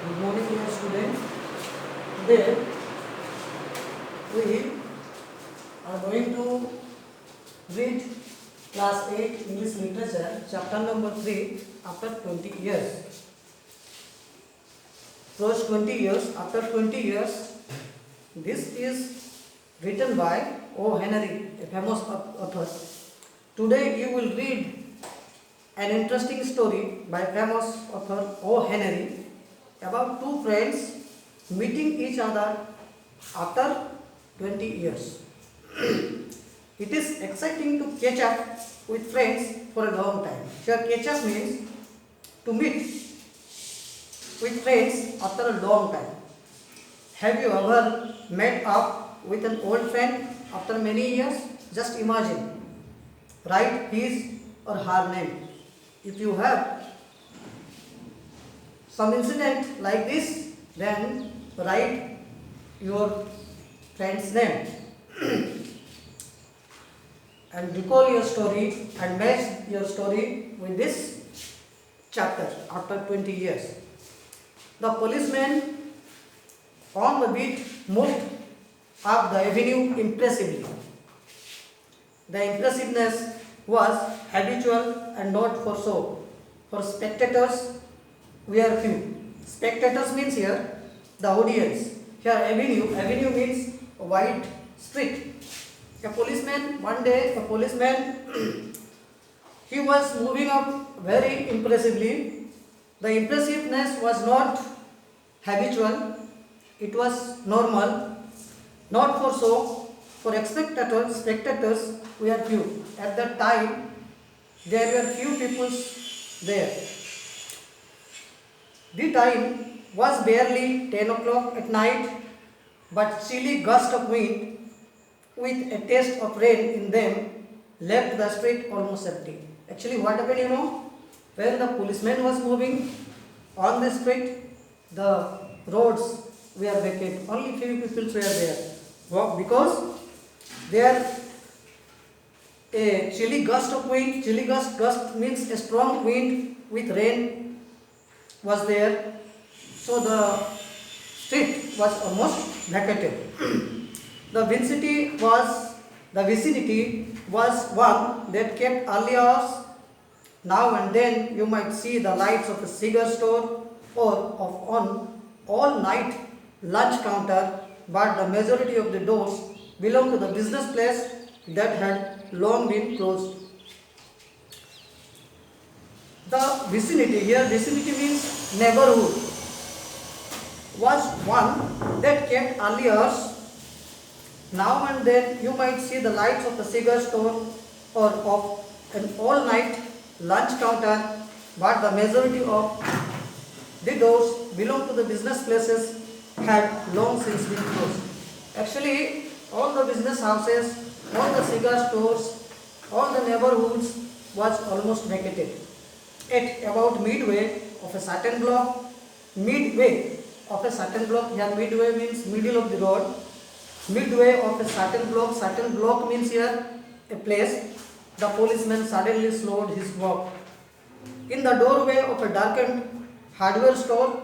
Good morning, dear students. Today we are going to read class 8 English literature chapter number 3 after 20 years. First 20 years, after 20 years, this is written by O. Henry, a famous author. Today you will read an interesting story by famous author O. Henry about two friends meeting each other after 20 years. It is exciting to catch up with friends for a long time. Here, catch up means to meet with friends after a long time. Have you ever met up with an old friend after many years? Just imagine. Write his or her name. If you have some incident like this, then write your friend's name and recall your story and match your story with this chapter after 20 years. The policeman on the beat moved up the avenue impressively. The impressiveness was habitual and not for show. For spectators, we are few. Spectators means here the audience. Here avenue means a wide street. One day a policeman he was moving up very impressively. The impressiveness was not habitual, it was normal, not for show. For spectators, we are few. At that time, there were few people there. The time was barely 10 o'clock at night, but chilly gust of wind with a taste of rain in them left the street almost empty. Actually, what happened, when the policeman was moving on the street, the roads were vacant. Only few people were there. Because there a chilly gust of wind, gust means a strong wind with rain was there, so the street was almost vacated. The vicinity was one that kept early hours. Now and then you might see the lights of a cigar store or of an all-night lunch counter, but the majority of the doors belong to the business place that had long been closed. The vicinity means neighborhood, was one that kept early hours. Now and then you might see the lights of the cigar store or of an all-night lunch counter, but the majority of the doors belong to the business places had long since been closed. Actually, all the business houses, all the cigar stores, all the neighborhoods was almost vacated. At about midway of a certain block, here midway means middle of the road, midway of a certain block means here a place, the policeman suddenly slowed his walk. In the doorway of a darkened hardware store,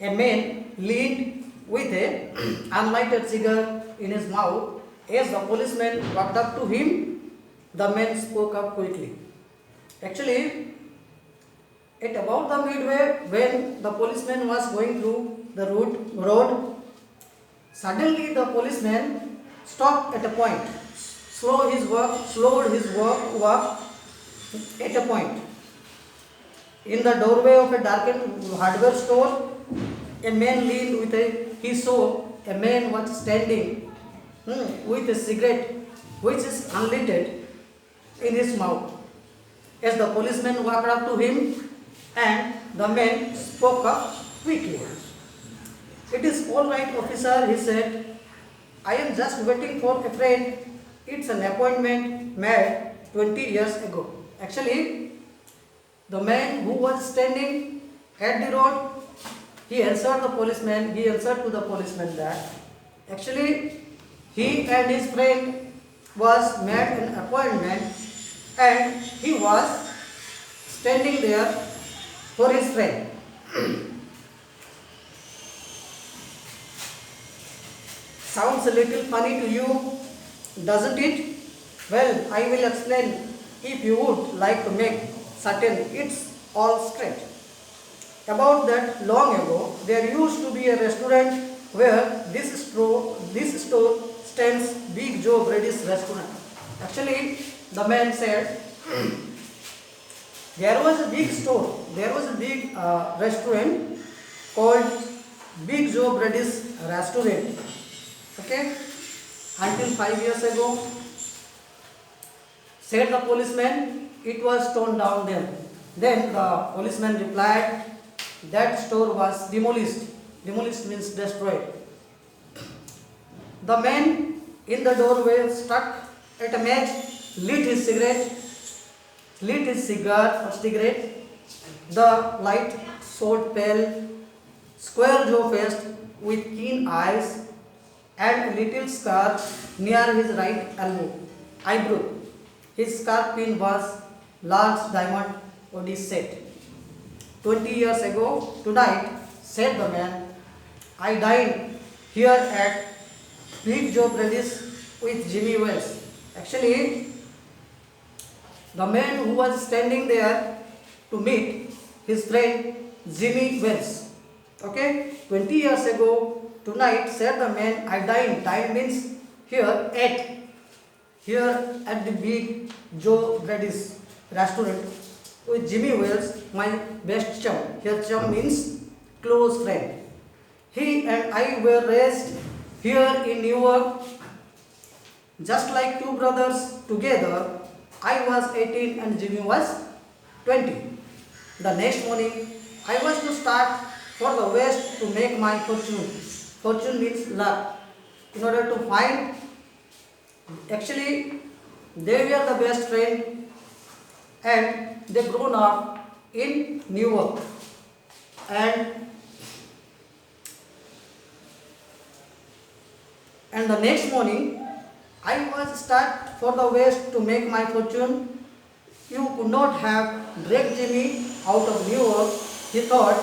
a man leaned with a unlighted cigar in his mouth. As the policeman walked up to him, the man spoke up quickly. Actually, at about the midway, when the policeman was going through the road, suddenly the policeman stopped at a point, slowed his walk at a point. In the doorway of a darkened hardware store, a man leaned he saw a man was standing with a cigarette which is unlit in his mouth. As the policeman walked up to him, and the man spoke up quickly. "It is all right, officer," he said. "I am just waiting for a friend. It's an appointment made 20 years ago." Actually, the man who was standing at the road, he answered to the policeman that actually he and his friend was made an appointment and he was standing there for his friend. sounds a little funny to you, doesn't it? Well, I will explain if you would like to make certain it's all straight. About that long ago, there used to be a restaurant where this store stands Big Joe Brady's restaurant. Actually, the man said there was a big restaurant called Big Joe Brady's restaurant. Okay, until 5 years ago, said the policeman, it was torn down then. Then the policeman replied, that store was demolished. Demolished means destroyed. The man in the doorway stuck at a match, lit his cigar or cigarette. The light showed pale, square jaw faced with keen eyes and a little scar near his right eyebrow. His scarf pin was large diamond on his set. 20 years ago, tonight, said the man, I dined here at Big Joe Brady's with Jimmy Wells. Actually, the man who was standing there to meet his friend Jimmy Wells. Okay, 20 years ago, tonight, said the man, I dined. Dine means here at the Big Joe Brady's restaurant with Jimmy Wells, my best chum. Here chum means close friend. He and I were raised here in New York just like two brothers together. I was 18 and Jimmy was 20. The next morning, I was to start for the west to make my fortune. Fortune means luck. In order to find, actually, they were the best friend and they grown up in New York. And the next morning, I was start for the west to make my fortune. You could not have dragged Jimmy out of New York. He thought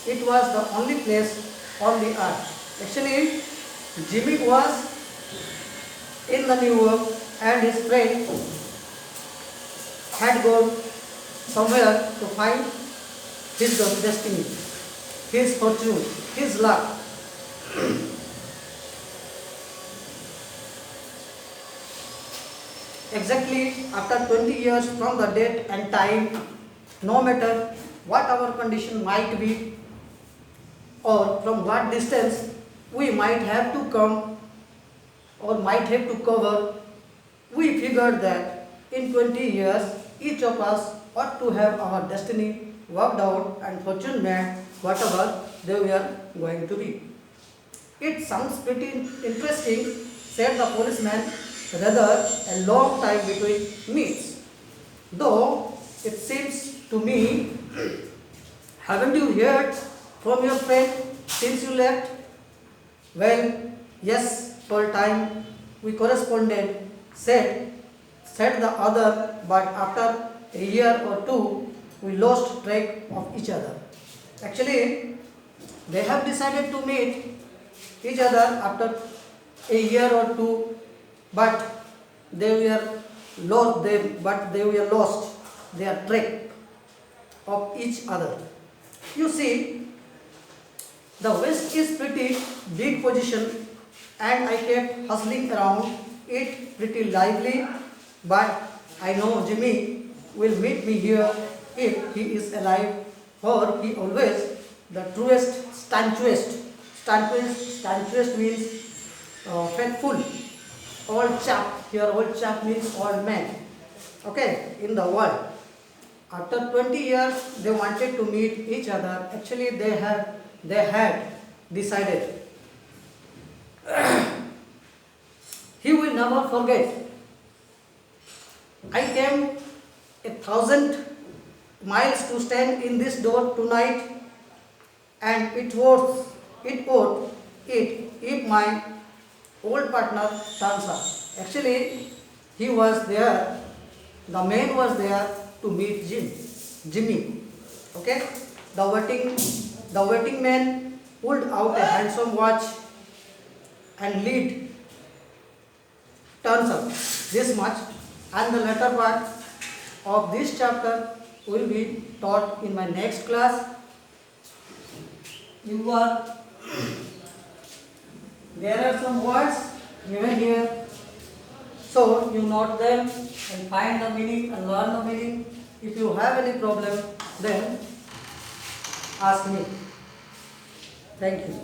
it was the only place on the earth. Actually, Jimmy was in the New York and his friend had gone somewhere to find his destiny, his fortune, his luck. Exactly after 20 years from the date and time, no matter what our condition might be or from what distance we might have to come or might have to cover, we figured that in 20 years each of us ought to have our destiny worked out and fortune made whatever they were going to be. It sounds pretty interesting, said the policeman, rather a long time between meets. Though it seems to me, haven't you heard from your friend since you left? Well, yes, for time we corresponded, said the other, but after a year or two we lost track of each other. Actually, they have decided to meet each other after a year or two, but they were lost their track of each other. You see, the West is pretty big position and I kept hustling around it pretty lively, but I know Jimmy will meet me here if he is alive, for he always the truest, stanchest means faithful, old chap. Here old chap means old man. Okay, in the world. After 20 years, they wanted to meet each other. Actually, they had decided. He will never forget. I came 1,000 miles to stand in this door tonight, and it would if my old partner turns up. Actually, he was there. The man was there to meet Jimmy. Okay, the waiting man pulled out a handsome watch and lead turns up this much, and the latter part of this chapter will be taught in my next class. There are some words given here, so you note them and find the meaning and learn the meaning. If you have any problem, then ask me. Thank you.